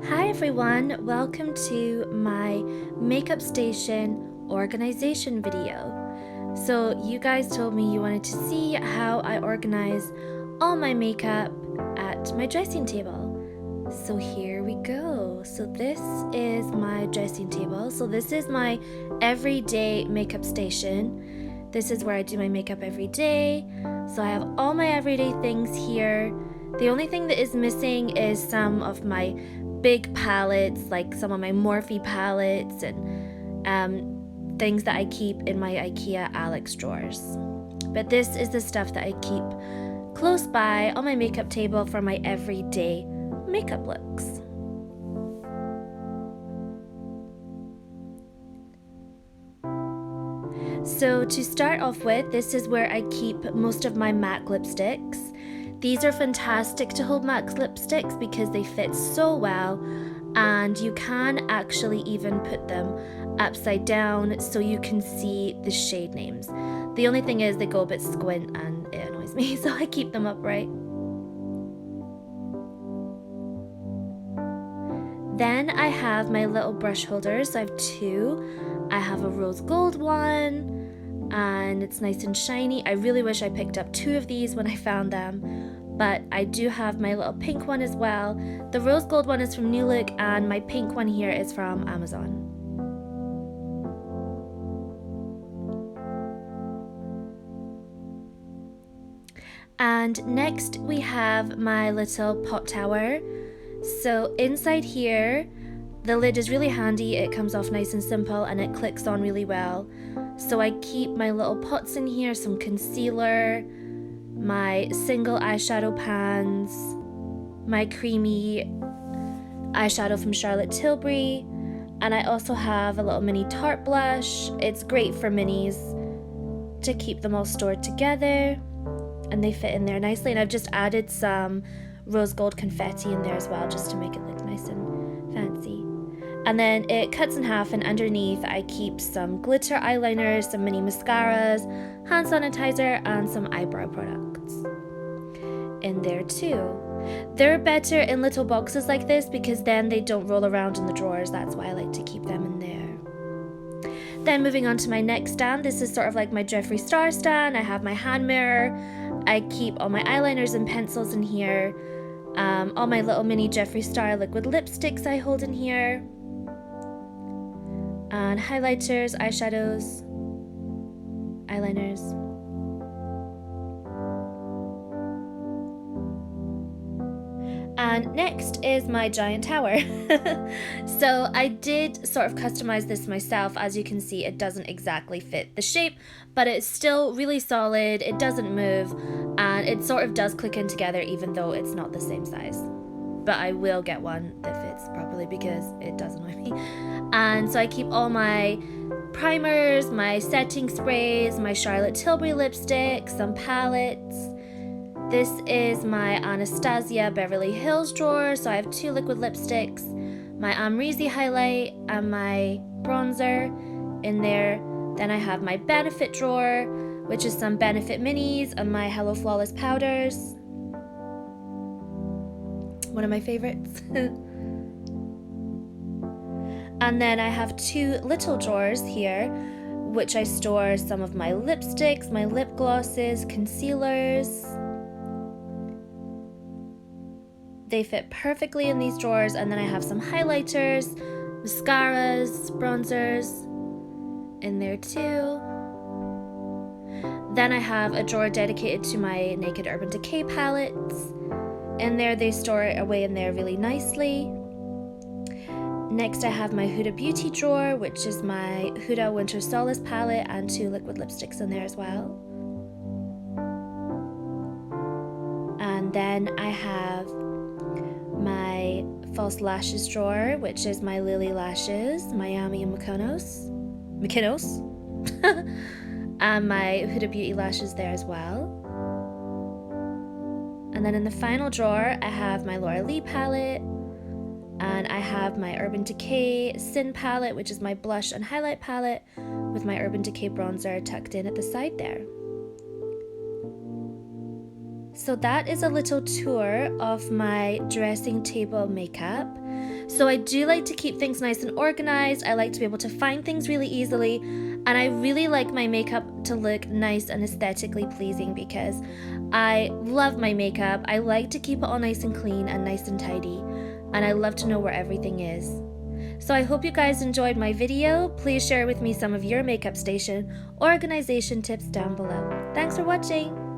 Hi everyone, welcome to my makeup station organization video. So you guys told me you wanted to see how I organize all my makeup at my dressing table. So here we go. So this is my dressing table. So this is my everyday makeup station. This is where I do my makeup every day. So I have all my everyday things here. The only thing that is missing is some of my big palettes, like some of my Morphe palettes and things that I keep in my IKEA Alex drawers. But this is the stuff that I keep close by on my makeup table for my everyday makeup looks. So to start off with, this is where I keep most of my MAC lipsticks. These are fantastic to hold MAC lipsticks because they fit so well, and you can actually even put them upside down so you can see the shade names. The only thing is they go a bit squint and it annoys me, so I keep them upright. Then I have my little brush holders. So I have two. I have a rose gold one and it's nice and shiny. I really wish I picked up two of these when I found them, but I do have my little pink one as well. The rose gold one is from New Look and my pink one here is from Amazon. And next we have my little pot tower. So inside here, the lid is really handy. It comes off nice and simple and it clicks on really well. So I keep my little pots in here, some concealer, my single eyeshadow pans, my creamy eyeshadow from Charlotte Tilbury, and I also have a little mini Tarte blush. It's great for minis to keep them all stored together, and they fit in there nicely. And I've just added some rose gold confetti in there as well, just to make it look nice and fancy. And then it cuts in half, and underneath I keep some glitter eyeliners, some mini mascaras, hand sanitizer, and some eyebrow products in there too. They're better in little boxes like this because then they don't roll around in the drawers. That's why I like to keep them in there. Then moving on to my next stand, this is sort of like my Jeffree Star stand. I have my hand mirror. I keep all my eyeliners and pencils in here. All my little mini Jeffree Star liquid lipsticks I hold in here. And highlighters, eyeshadows, eyeliners. And next is my giant tower. So I did sort of customize this myself. As you can see, it doesn't exactly fit the shape, but it's still really solid. It doesn't move, and it sort of does click in together even though it's not the same size. But I will get one that fits properly because it does annoy me. And so I keep all my primers, my setting sprays, my Charlotte Tilbury lipstick, some palettes. This is my Anastasia Beverly Hills drawer. So I have two liquid lipsticks, my Amrezy highlight and my bronzer in there. Then I have my Benefit drawer, which is some Benefit minis, and my Hello Flawless powders. One of my favorites. And then I have two little drawers here, which I store some of my lipsticks, my lip glosses, concealers. They fit perfectly in these drawers. And then I have some highlighters, mascaras, bronzers in there too. Then I have a drawer dedicated to my Naked Urban Decay palettes. In there, they store it away in there really nicely. Next, I have my Huda Beauty drawer, which is my Huda Winter Solace palette and two liquid lipsticks in there as well. And then I have my false lashes drawer, which is my Lily Lashes, Miami and Mykonos, and my Huda Beauty lashes there as well. And then in the final drawer, I have my Laura Lee palette, and I have my Urban Decay Sin palette, which is my blush and highlight palette, with my Urban Decay bronzer tucked in at the side there. So that is a little tour of my dressing table makeup. So I do like to keep things nice and organized. I like to be able to find things really easily, and I really like my makeup to look nice and aesthetically pleasing because I love my makeup. I like to keep it all nice and clean and nice and tidy, and I love to know where everything is. So I hope you guys enjoyed my video. Please share with me some of your makeup station organization tips down below. Thanks for watching.